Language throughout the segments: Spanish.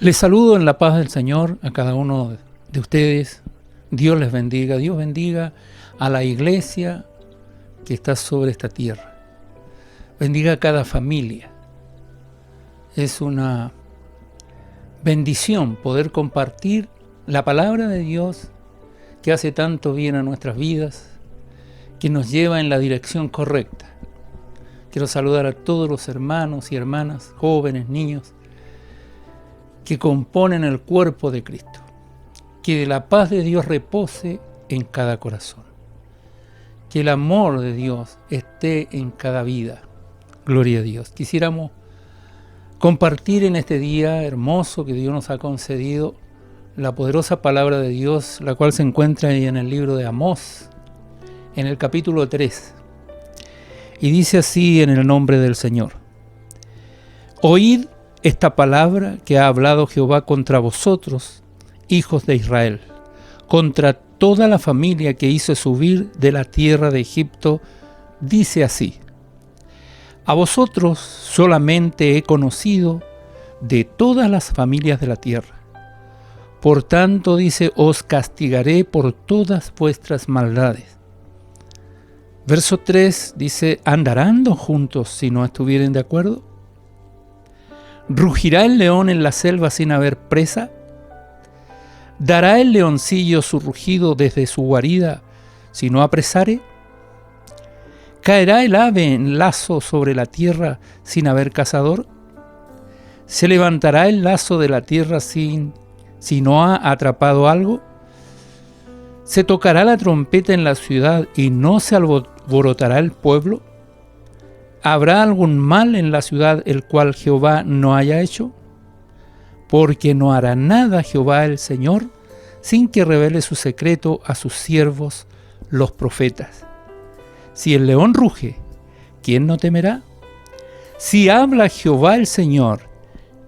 Les saludo en la paz del Señor a cada uno de ustedes. Dios les bendiga. Dios bendiga a la iglesia que está sobre esta tierra. Bendiga a cada familia. Es una bendición poder compartir la palabra de Dios que hace tanto bien a nuestras vidas, que nos lleva en la dirección correcta. Quiero saludar a todos los hermanos y hermanas, jóvenes, niños, que componen el cuerpo de Cristo. Que la paz de Dios repose en cada corazón. Que el amor de Dios esté en cada vida. Gloria a Dios. Quisiéramos compartir en este día hermoso que Dios nos ha concedido la poderosa palabra de Dios, la cual se encuentra ahí en el libro de Amós, en el capítulo 3. Y dice así en el nombre del Señor: Oíd esta palabra que ha hablado Jehová contra vosotros, hijos de Israel, contra toda la familia que hizo subir de la tierra de Egipto, dice así: A vosotros solamente he conocido de todas las familias de la tierra. Por tanto, dice, os castigaré por todas vuestras maldades. Verso 3 dice: ¿andarán juntos si no estuvieren de acuerdo? ¿Rugirá el león en la selva sin haber presa? ¿Dará el leoncillo su rugido desde su guarida si no apresare? ¿Caerá el ave en lazo sobre la tierra sin haber cazador? ¿Se levantará el lazo de la tierra si no ha atrapado algo? ¿Se tocará la trompeta en la ciudad y no se alborotará el pueblo? ¿Habrá algún mal en la ciudad el cual Jehová no haya hecho? Porque no hará nada Jehová el Señor sin que revele su secreto a sus siervos los profetas. Si el león ruge, ¿quién no temerá? Si habla Jehová el Señor,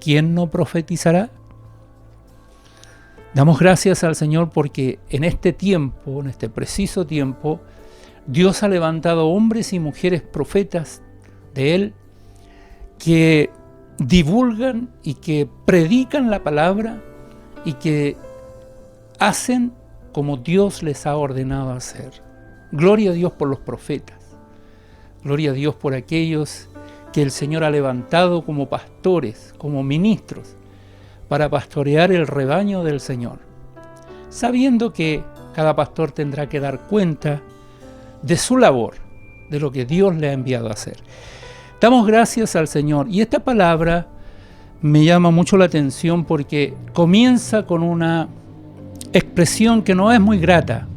¿quién no profetizará? Damos gracias al Señor porque en este tiempo, en este preciso tiempo, Dios ha levantado hombres y mujeres profetas de Él que divulgan y que predican la palabra y que hacen como Dios les ha ordenado hacer. Gloria a Dios por los profetas. Gloria a Dios por aquellos que el Señor ha levantado como pastores, como ministros, para pastorear el rebaño del Señor, sabiendo que cada pastor tendrá que dar cuenta de su labor, de lo que Dios le ha enviado a hacer. Damos gracias al Señor. Y esta palabra me llama mucho la atención porque comienza con una expresión que no es muy grata.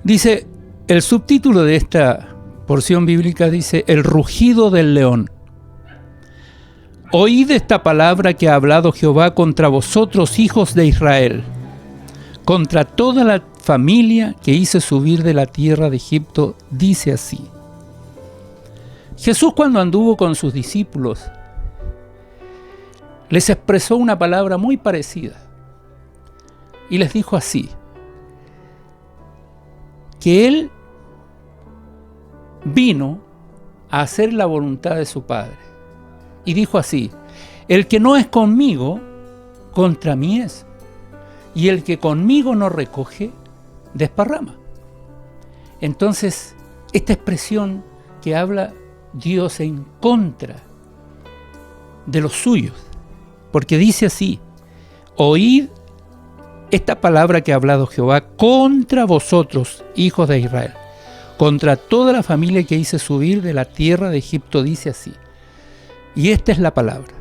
Dice, el subtítulo de esta porción bíblica dice: el rugido del león. Oíd esta palabra que ha hablado Jehová contra vosotros, hijos de Israel, contra toda la familia que hice subir de la tierra de Egipto, dice así. Jesús, cuando anduvo con sus discípulos, les expresó una palabra muy parecida y les dijo así: que Él vino a hacer la voluntad de su Padre. Y dijo así: el que no es conmigo, contra mí es. Y el que conmigo no recoge, desparrama. Entonces, esta expresión que habla Dios en contra de los suyos, porque dice así: oíd esta palabra que ha hablado Jehová contra vosotros, hijos de Israel, contra toda la familia que hice subir de la tierra de Egipto, dice así. Y esta es la palabra: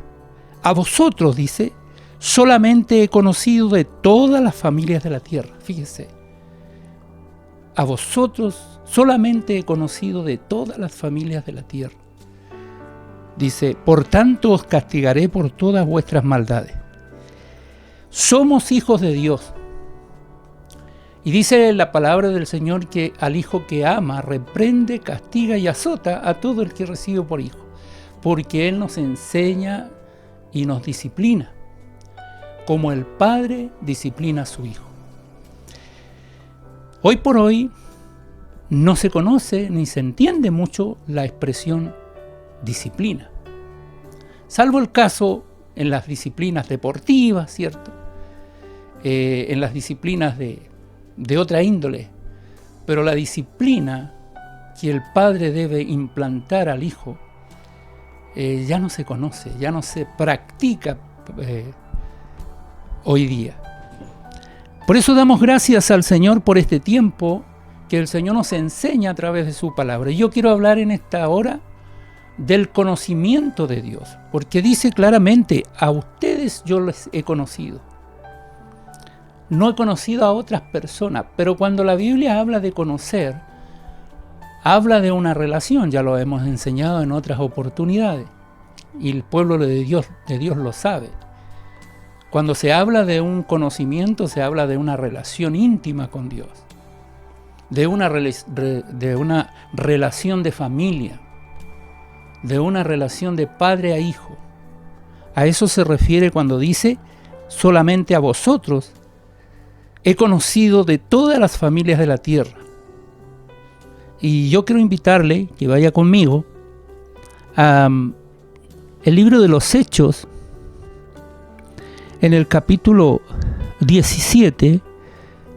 a vosotros, dice, solamente he conocido de todas las familias de la tierra. Fíjese, a vosotros solamente he conocido de todas las familias de la tierra. Dice, por tanto os castigaré por todas vuestras maldades. Somos hijos de Dios. Y dice la palabra del Señor que al hijo que ama, reprende, castiga y azota a todo el que recibe por hijo, porque Él nos enseña y nos disciplina, como el Padre disciplina a su Hijo. Hoy por hoy no se conoce ni se entiende mucho la expresión disciplina. salvo el caso en las disciplinas deportivas, ¿cierto? En las disciplinas de otra índole, pero la disciplina que el padre debe implantar al hijo ya no se conoce, ya no se practica hoy día. Por eso damos gracias al Señor por este tiempo que el Señor nos enseña a través de su palabra. Y yo quiero hablar en esta hora del conocimiento de Dios, porque dice claramente: a ustedes yo les he conocido. No he conocido a otras personas, pero cuando la Biblia habla de conocer, habla de una relación, ya lo hemos enseñado en otras oportunidades, y el pueblo de Dios lo sabe. Cuando se habla de un conocimiento, se habla de una relación íntima con Dios, de una relación de familia, de una relación de padre a hijo. A eso se refiere cuando dice: solamente a vosotros he conocido de todas las familias de la tierra. Y yo quiero invitarle que vaya conmigo a el libro de los Hechos, en el capítulo 17,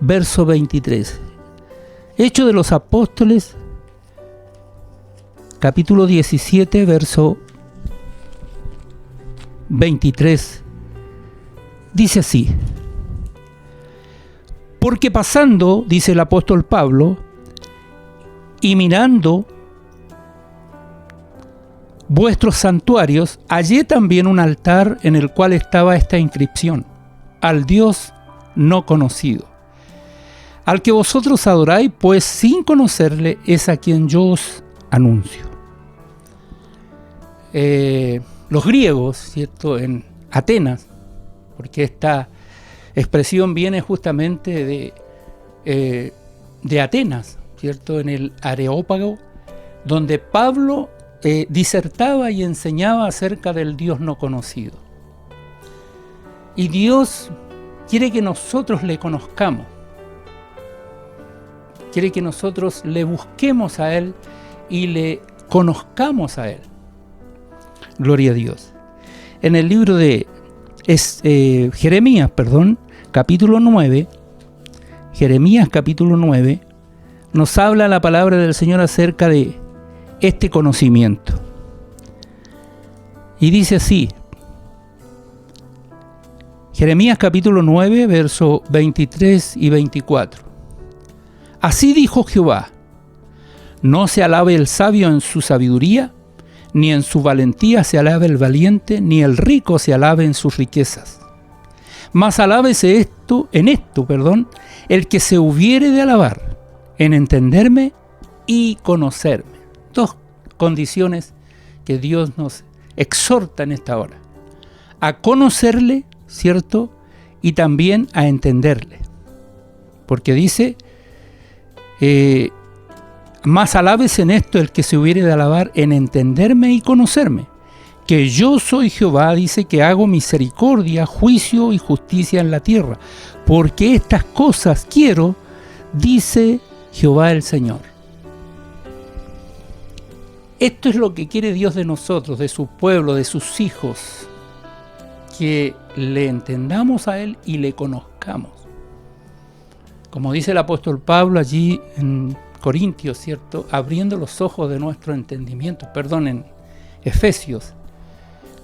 verso 23. Hechos de los Apóstoles, capítulo 17, verso 23. Dice así: porque pasando, dice el apóstol Pablo, y mirando vuestros santuarios, hallé también un altar en el cual estaba esta inscripción: al Dios no conocido. Al que vosotros adoráis, pues sin conocerle, es a quien yo os anuncio. Los griegos, ¿cierto?, en Atenas, porque esta expresión viene justamente de Atenas, ¿cierto?, en el Areópago, donde Pablo disertaba y enseñaba acerca del Dios no conocido. Y Dios quiere que nosotros le conozcamos, quiere que nosotros le busquemos a Él y le conozcamos a Él. Gloria a Dios. En el libro de Jeremías, capítulo 9, Jeremías capítulo 9, nos habla la palabra del Señor acerca de este conocimiento. Y dice así, Jeremías capítulo 9, versos 23 y 24. Así dijo Jehová: no se alabe el sabio en su sabiduría, ni en su valentía se alabe el valiente, ni el rico se alabe en sus riquezas. Mas alábese en esto, el que se hubiere de alabar, en entenderme y conocerme. Dos condiciones que Dios nos exhorta en esta hora: a conocerle, ¿cierto?, y también a entenderle. Porque dice, más alabes en esto el que se hubiere de alabar, en entenderme y conocerme, que yo soy Jehová, dice, que hago misericordia, juicio y justicia en la tierra, porque estas cosas quiero, dice Jehová el Señor. Esto es lo que quiere Dios de nosotros, de su pueblo, de sus hijos, que le entendamos a Él y le conozcamos. Como dice el apóstol Pablo allí en Corintios, ¿cierto?, abriendo los ojos de nuestro entendimiento, en Efesios,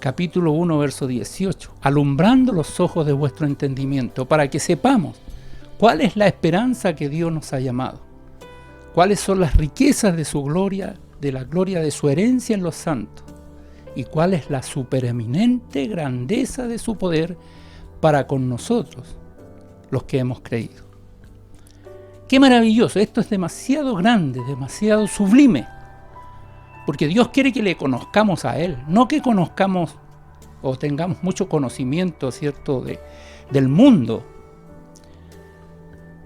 capítulo 1, verso 18, alumbrando los ojos de vuestro entendimiento, para que sepamos cuál es la esperanza que Dios nos ha llamado, cuáles son las riquezas de su gloria, de la gloria de su herencia en los santos, y cuál es la supereminente grandeza de su poder para con nosotros, los que hemos creído. ¡Qué maravilloso! Esto es demasiado grande, demasiado sublime, porque Dios quiere que le conozcamos a Él, no que conozcamos o tengamos mucho conocimiento, ¿cierto?, del mundo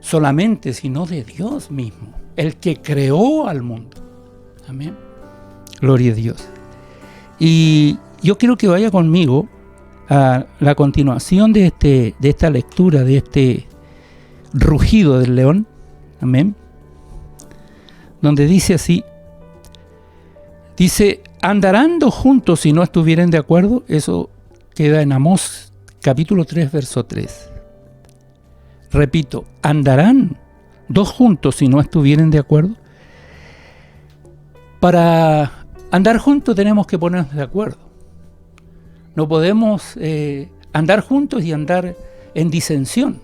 solamente, sino de Dios mismo, el que creó al mundo. Amén. Gloria a Dios. Y yo quiero que vaya conmigo a la continuación de esta lectura, de este rugido del león. Amén. Donde dice así, dice: ¿Andarán dos juntos si no estuvieren de acuerdo? Eso queda en Amós capítulo 3, verso 3. Repito, ¿andarán dos juntos si no estuvieren de acuerdo? Para andar juntos tenemos que ponernos de acuerdo. No podemos andar juntos y andar en disensión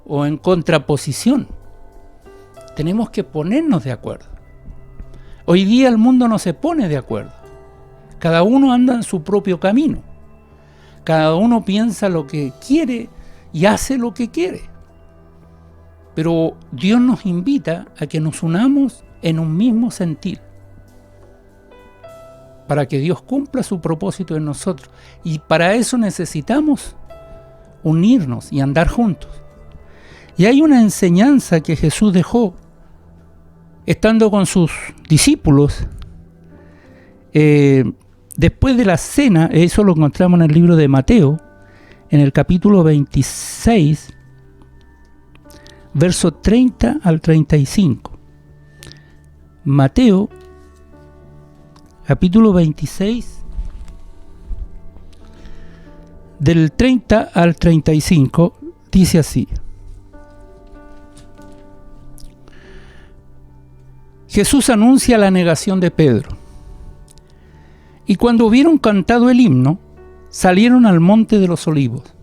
o en contraposición. Tenemos que ponernos de acuerdo. Hoy día el mundo no se pone de acuerdo. Cada uno anda en su propio camino. Cada uno piensa lo que quiere y hace lo que quiere. Pero Dios nos invita a que nos unamos en un mismo sentir, para que Dios cumpla su propósito en nosotros. Y para eso necesitamos unirnos y andar juntos. Y hay una enseñanza que Jesús dejó estando con sus discípulos después de la cena. Eso lo encontramos en el libro de Mateo, en el capítulo 26, verso 30 al 35. Mateo, capítulo 26, del 30 al 35, dice así: Jesús anuncia la negación de Pedro. Y cuando hubieron cantado el himno, salieron al monte de los olivos.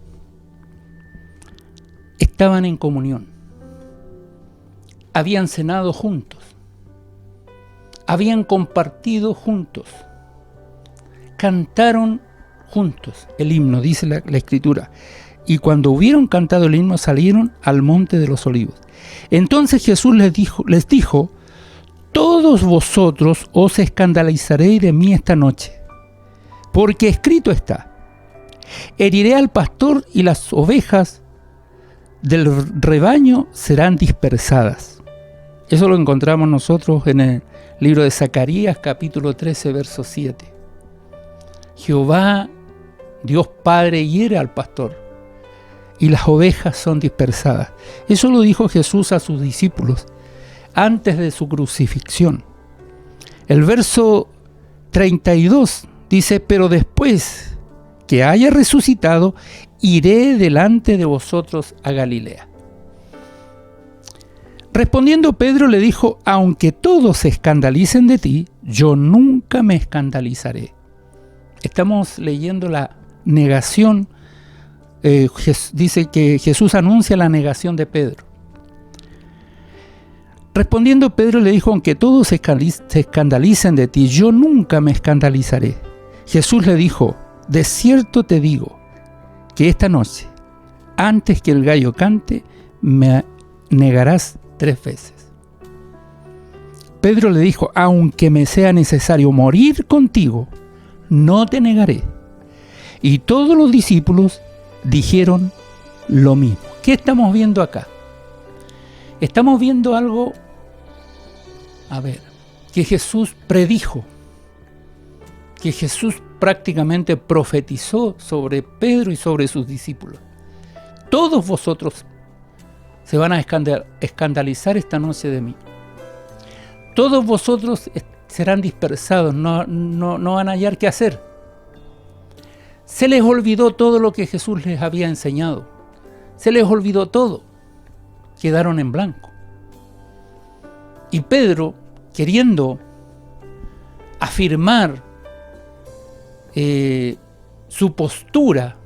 Estaban en comunión. Habían cenado juntos. Habían compartido juntos. Cantaron juntos el himno, dice la Escritura. Y cuando hubieron cantado el himno, salieron al monte de los olivos. Entonces Jesús les dijo: todos vosotros os escandalizaréis de mí esta noche, porque escrito está: heriré al pastor y las ovejas del rebaño serán dispersadas. Eso lo encontramos nosotros en el libro de Zacarías, capítulo 13, verso 7. Jehová, Dios Padre, hiere al pastor y las ovejas son dispersadas. Eso lo dijo Jesús a sus discípulos antes de su crucifixión. El verso 32 dice: pero después que haya resucitado, iré delante de vosotros a Galilea. Respondiendo Pedro le dijo: aunque todos se escandalicen de ti, yo nunca me escandalizaré. Estamos leyendo la negación. Dice que Jesús anuncia la negación de Pedro. Respondiendo Pedro le dijo: aunque todos se escandalicen de ti, yo nunca me escandalizaré. Jesús le dijo: de cierto te digo que esta noche, antes que el gallo cante, me negarás 3 veces. Pedro le dijo: aunque me sea necesario morir contigo, no te negaré. Y todos los discípulos dijeron lo mismo. ¿Qué estamos viendo acá? Estamos viendo algo, que Jesús predijo, que Jesús prácticamente profetizó sobre Pedro y sobre sus discípulos. Todos vosotros se van a escandalizar esta noche de mí. Todos vosotros serán dispersados, no van a hallar qué hacer. Se les olvidó todo lo que Jesús les había enseñado. Se les olvidó todo. Quedaron en blanco. Y Pedro, queriendo afirmar su postura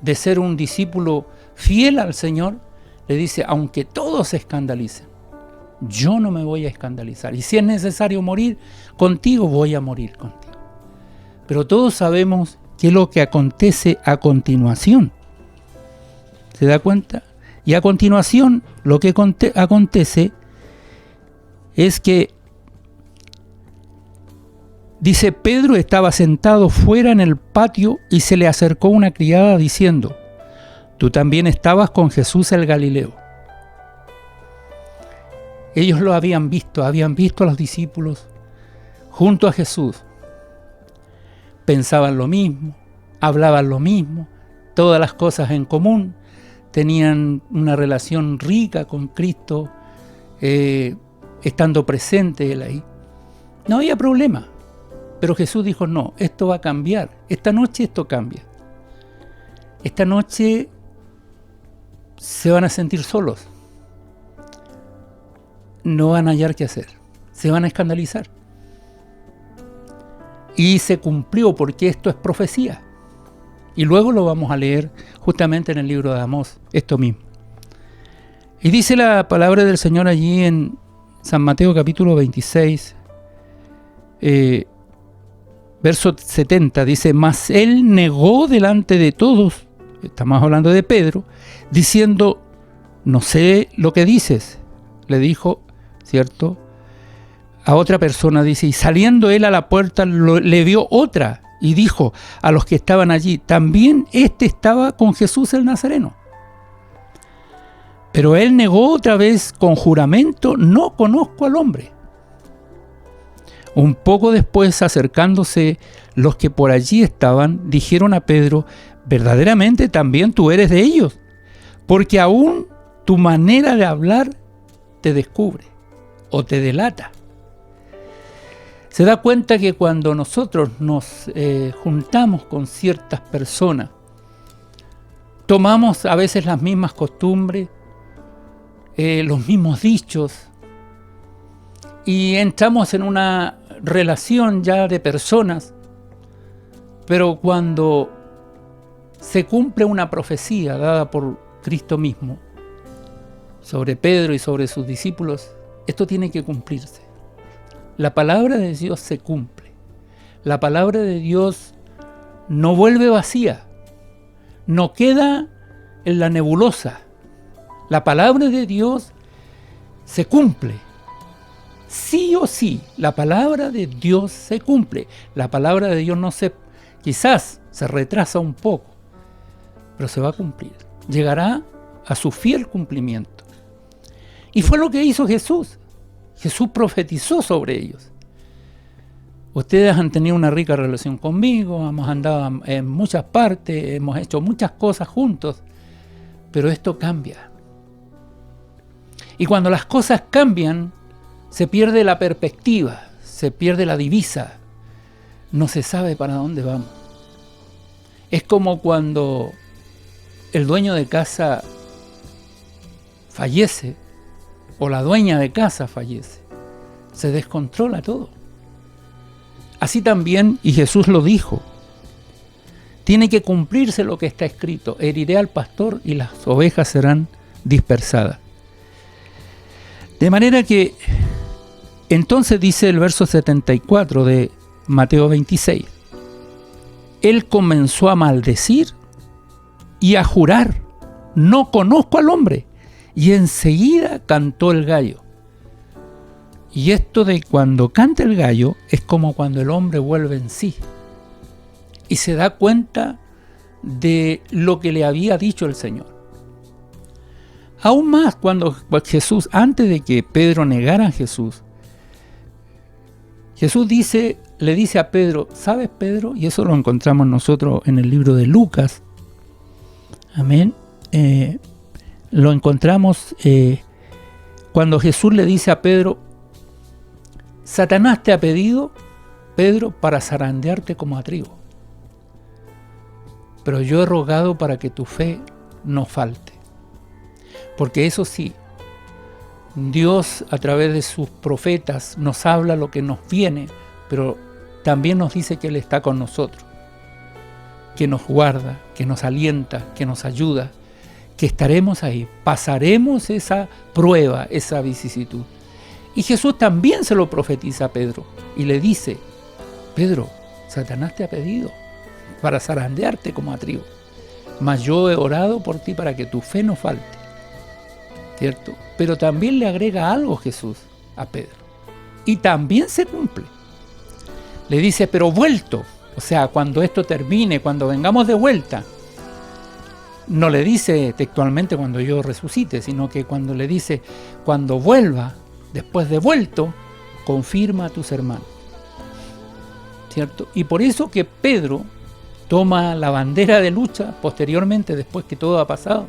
de ser un discípulo fiel al Señor, le dice: aunque todos se escandalicen, yo no me voy a escandalizar. Y si es necesario morir contigo, voy a morir contigo. Pero todos sabemos qué es lo que acontece a continuación. ¿Se da cuenta? Y a continuación lo que acontece es que, dice, Pedro estaba sentado fuera en el patio y se le acercó una criada diciendo: tú también estabas con Jesús el Galileo. Ellos lo habían visto a los discípulos junto a Jesús. Pensaban lo mismo, hablaban lo mismo, todas las cosas en común. Tenían una relación rica con Cristo, estando presente Él ahí. No había problema. Pero Jesús dijo, no, esto va a cambiar. Esta noche esto cambia. Esta noche se van a sentir solos. No van a hallar qué hacer. Se van a escandalizar. Y se cumplió porque esto es profecía. Y luego lo vamos a leer justamente en el libro de Amós, esto mismo. Y dice la palabra del Señor allí en San Mateo capítulo 26, verso 70, dice, mas él negó delante de todos, estamos hablando de Pedro, diciendo, no sé lo que dices. Le dijo, ¿cierto?, a otra persona, dice, y saliendo él a la puerta le vio otra y dijo a los que estaban allí, también estaba con Jesús el Nazareno. Pero él negó otra vez con juramento, no conozco al hombre. Un poco después, acercándose los que por allí estaban, dijeron a Pedro, verdaderamente también tú eres de ellos, porque aún tu manera de hablar te descubre o te delata. Se da cuenta que cuando nosotros nos juntamos con ciertas personas, tomamos a veces las mismas costumbres, los mismos dichos, y entramos en una relación ya de personas, pero cuando se cumple una profecía dada por Cristo mismo sobre Pedro y sobre sus discípulos, esto tiene que cumplirse. La palabra de Dios se cumple. La palabra de Dios no vuelve vacía, no queda en la nebulosa. La palabra de Dios se cumple. Sí o sí, la palabra de Dios se cumple. La palabra de Dios quizás se retrasa un poco, pero se va a cumplir. Llegará a su fiel cumplimiento. Y fue lo que hizo Jesús. Jesús profetizó sobre ellos. Ustedes han tenido una rica relación conmigo, hemos andado en muchas partes, hemos hecho muchas cosas juntos, pero esto cambia. Y cuando las cosas cambian, se pierde la perspectiva, se pierde la divisa, no se sabe para dónde vamos. Es como cuando el dueño de casa fallece, o la dueña de casa fallece, se descontrola todo. Así también, y Jesús lo dijo, tiene que cumplirse lo que está escrito, heriré al pastor y las ovejas serán dispersadas. De manera que, entonces dice el verso 74 de Mateo 26, él comenzó a maldecir y a jurar, no conozco al hombre. Y enseguida cantó el gallo. Y esto de cuando canta el gallo es como cuando el hombre vuelve en sí y se da cuenta de lo que le había dicho el Señor. Aún más cuando Jesús, antes de que Pedro negara a Jesús, Jesús le dice a Pedro, ¿sabes, Pedro? Y eso lo encontramos nosotros en el libro de Lucas. Amén. Lo encontramos cuando Jesús le dice a Pedro, Satanás te ha pedido, Pedro, para zarandearte como a trigo. Pero yo he rogado para que tu fe no falte. Porque eso sí, Dios a través de sus profetas nos habla lo que nos viene, pero también nos dice que Él está con nosotros, que nos guarda, que nos alienta, que nos ayuda, que estaremos ahí, pasaremos esa prueba, esa vicisitud. Y Jesús también se lo profetiza a Pedro y le dice, Pedro, Satanás te ha pedido para zarandearte como a trigo, mas yo he orado por ti para que tu fe no falte, ¿cierto? Pero también le agrega algo Jesús a Pedro y también se cumple. Le dice, pero vuelto, o sea, cuando esto termine, cuando vengamos de vuelta, no le dice textualmente cuando yo resucite, sino que cuando le dice, cuando vuelva, después de vuelto, confirma a tus hermanos. ¿Cierto? Y por eso que Pedro toma la bandera de lucha posteriormente, después que todo ha pasado,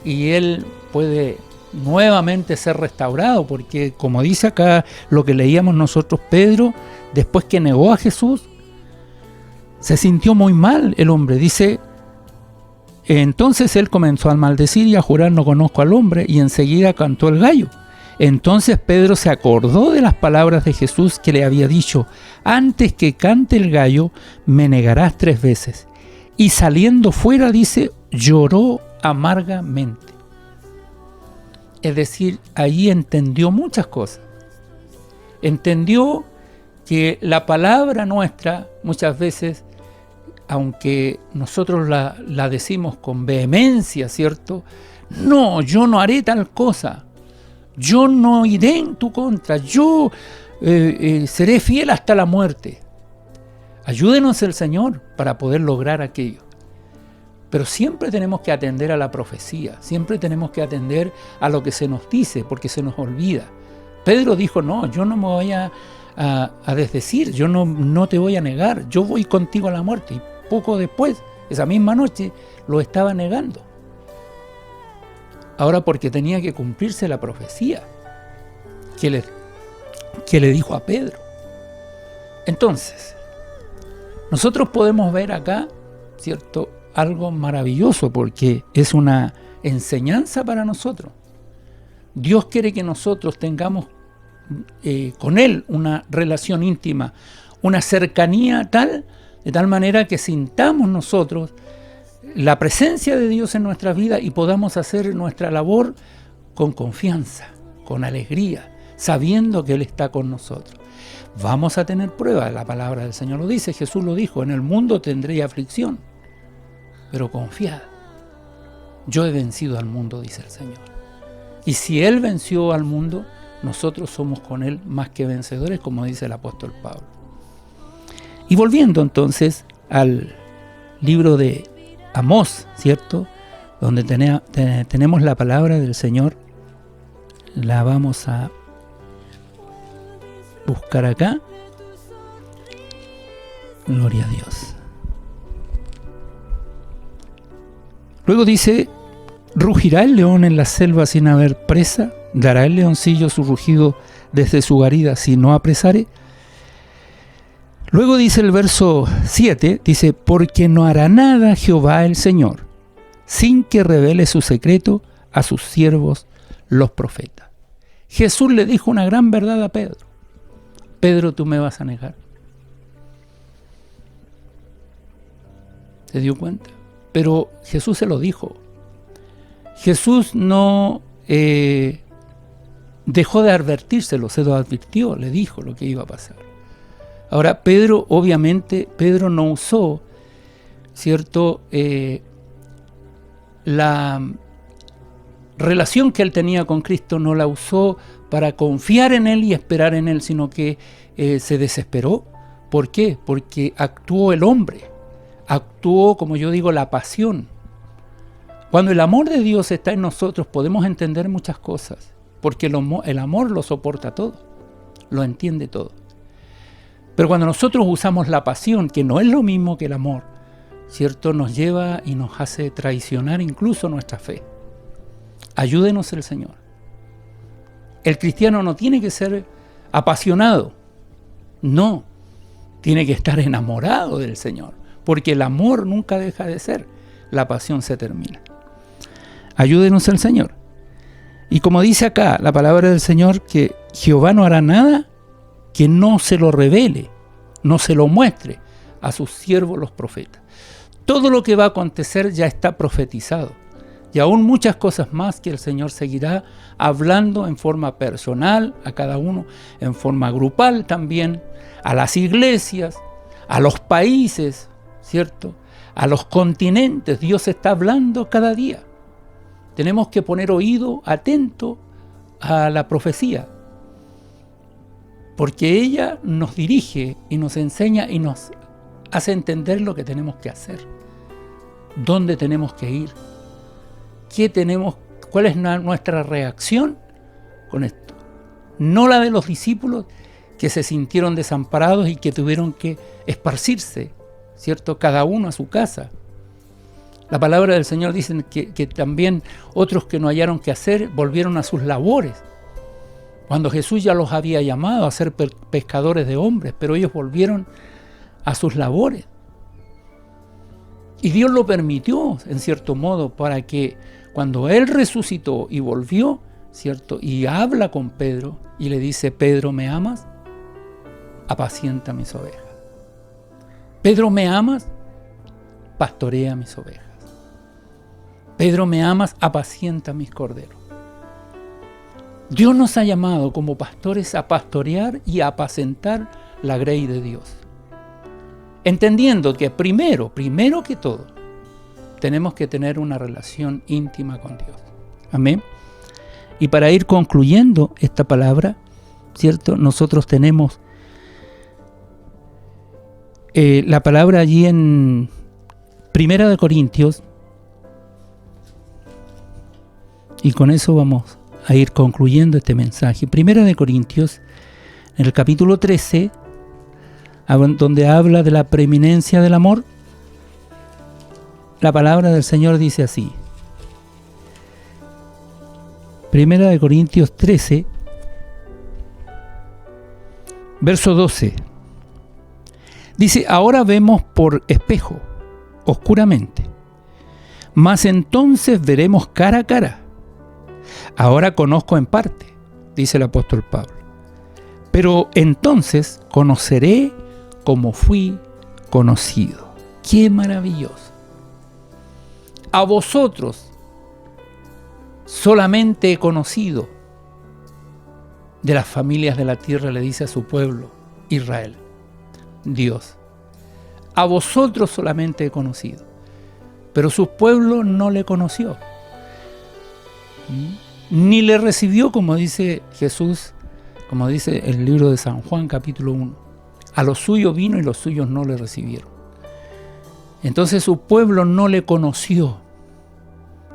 y él puede nuevamente ser restaurado, porque como dice acá lo que leíamos nosotros, Pedro, después que negó a Jesús, se sintió muy mal el hombre. Dice, entonces él comenzó a maldecir y a jurar, no conozco al hombre, y enseguida cantó el gallo. Entonces Pedro se acordó de las palabras de Jesús que le había dicho, antes que cante el gallo, me negarás 3 veces. Y saliendo fuera, dice, lloró amargamente. Es decir, allí entendió muchas cosas. Entendió que la palabra nuestra, muchas veces, aunque nosotros la decimos con vehemencia, ¿cierto? No, yo no haré tal cosa. Yo no iré en tu contra. Yo seré fiel hasta la muerte. Ayúdenos el Señor para poder lograr aquello. Pero siempre tenemos que atender a la profecía. Siempre tenemos que atender a lo que se nos dice, porque se nos olvida. Pedro dijo, no, yo no me voy a desdecir. Yo no te voy a negar. Yo voy contigo a la muerte. Y poco después, esa misma noche, lo estaba negando. Ahora porque tenía que cumplirse la profecía que le dijo a Pedro. Entonces, nosotros podemos ver acá, ¿cierto?, algo maravilloso, porque es una enseñanza para nosotros. Dios quiere que nosotros tengamos con Él una relación íntima, una cercanía de tal manera que sintamos nosotros la presencia de Dios en nuestra vida y podamos hacer nuestra labor con confianza, con alegría, sabiendo que Él está con nosotros. Vamos a tener pruebas, la palabra del Señor lo dice, Jesús lo dijo, en el mundo tendréis aflicción, pero confiad, yo he vencido al mundo, dice el Señor. Y si Él venció al mundo, nosotros somos con Él más que vencedores, como dice el apóstol Pablo. Y volviendo entonces al libro de Amós, ¿cierto?, donde tenemos la palabra del Señor, la vamos a buscar acá. Gloria a Dios. Luego dice, ¿rugirá el león en la selva sin haber presa? ¿Dará el leoncillo su rugido desde su guarida si no apresare? Luego dice el verso 7, dice, porque no hará nada Jehová el Señor, sin que revele su secreto a sus siervos los profetas. Jesús le dijo una gran verdad a Pedro. Pedro, tú me vas a negar. ¿Se dio cuenta? Pero Jesús se lo dijo. Jesús no dejó de advertírselo, se lo advirtió, le dijo lo que iba a pasar. Ahora, Pedro, obviamente, Pedro no usó, ¿cierto?, la relación que él tenía con Cristo, no la usó para confiar en Él y esperar en Él, sino que se desesperó. ¿Por qué? Porque actuó el hombre, actuó, como yo digo, la pasión. Cuando el amor de Dios está en nosotros, podemos entender muchas cosas, porque el amor lo soporta todo, lo entiende todo. Pero cuando nosotros usamos la pasión, que no es lo mismo que el amor, ¿cierto?, nos lleva y nos hace traicionar incluso nuestra fe. Ayúdenos el Señor. El cristiano no tiene que ser apasionado, no, tiene que estar enamorado del Señor, porque el amor nunca deja de ser, la pasión se termina. Ayúdenos el Señor. Y como dice acá la palabra del Señor, que Jehová no hará nada que no se lo revele, no se lo muestre a sus siervos los profetas. Todo lo que va a acontecer ya está profetizado. Y aún muchas cosas más que el Señor seguirá hablando en forma personal, a cada uno, en forma grupal también, a las iglesias, a los países, ¿cierto?, a los continentes. Dios está hablando cada día. Tenemos que poner oído atento a la profecía, porque ella nos dirige y nos enseña y nos hace entender lo que tenemos que hacer, dónde tenemos que ir, cuál es nuestra reacción con esto. No la de los discípulos que se sintieron desamparados y que tuvieron que esparcirse, ¿cierto?, cada uno a su casa. La palabra del Señor dice que también otros que no hallaron qué hacer volvieron a sus labores. Cuando Jesús ya los había llamado a ser pescadores de hombres, pero ellos volvieron a sus labores. Y Dios lo permitió, en cierto modo, para que cuando Él resucitó y volvió, ¿cierto? Y habla con Pedro y le dice: Pedro, ¿me amas? Apacienta mis ovejas. Pedro, ¿me amas? Pastorea mis ovejas. Pedro, ¿me amas? Apacienta mis corderos. Dios nos ha llamado como pastores a pastorear y a apacentar la grey de Dios. Entendiendo que primero que todo, tenemos que tener una relación íntima con Dios. Amén. Y para ir concluyendo esta palabra, ¿cierto? Nosotros tenemos la palabra allí en 1 Corintios, y con eso vamos a ir concluyendo este mensaje. 1 Corintios, en el capítulo 13, donde habla de la preeminencia del amor, la palabra del Señor dice así. 1 Corintios 13, verso 12. Dice: ahora vemos por espejo, oscuramente, mas entonces veremos cara a cara. Ahora conozco en parte, dice el apóstol Pablo, pero entonces conoceré como fui conocido. ¡Qué maravilloso! A vosotros solamente he conocido de las familias de la tierra, le dice a su pueblo, Israel, Dios. A vosotros solamente he conocido, pero su pueblo no le conoció, ni le recibió, como dice Jesús, como dice el libro de San Juan, capítulo 1. A los suyos vino y los suyos no le recibieron. Entonces su pueblo no le conoció,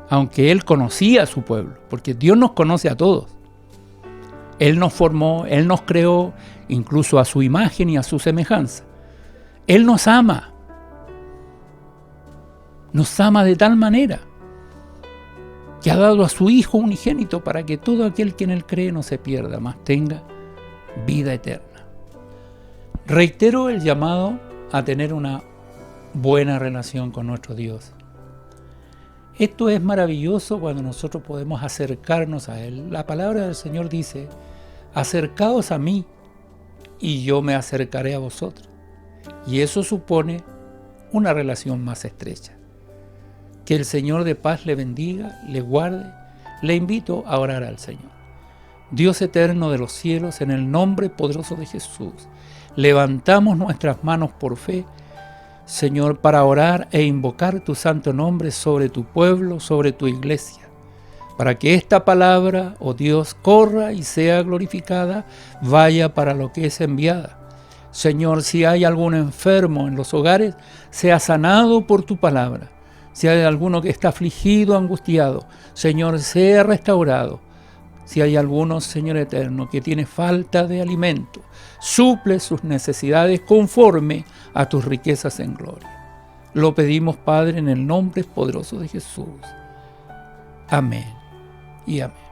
aunque Él conocía a su pueblo, porque Dios nos conoce a todos. Él nos formó, Él nos creó, incluso a su imagen y a su semejanza. Él nos ama de tal manera que ha dado a su Hijo unigénito para que todo aquel que en Él cree no se pierda, mas tenga vida eterna. Reitero el llamado a tener una buena relación con nuestro Dios. Esto es maravilloso cuando nosotros podemos acercarnos a Él. La palabra del Señor dice: acercaos a mí y yo me acercaré a vosotros. Y eso supone una relación más estrecha. Que el Señor de paz le bendiga, le guarde. Le invito a orar al Señor. Dios eterno de los cielos, en el nombre poderoso de Jesús, levantamos nuestras manos por fe, Señor, para orar e invocar tu santo nombre sobre tu pueblo, sobre tu iglesia, para que esta palabra, oh Dios, corra y sea glorificada, vaya para lo que es enviada. Señor, si hay algún enfermo en los hogares, sea sanado por tu palabra. Si hay alguno que está afligido, angustiado, Señor, sea restaurado. Si hay alguno, Señor eterno, que tiene falta de alimento, suple sus necesidades conforme a tus riquezas en gloria. Lo pedimos, Padre, en el nombre poderoso de Jesús. Amén y amén.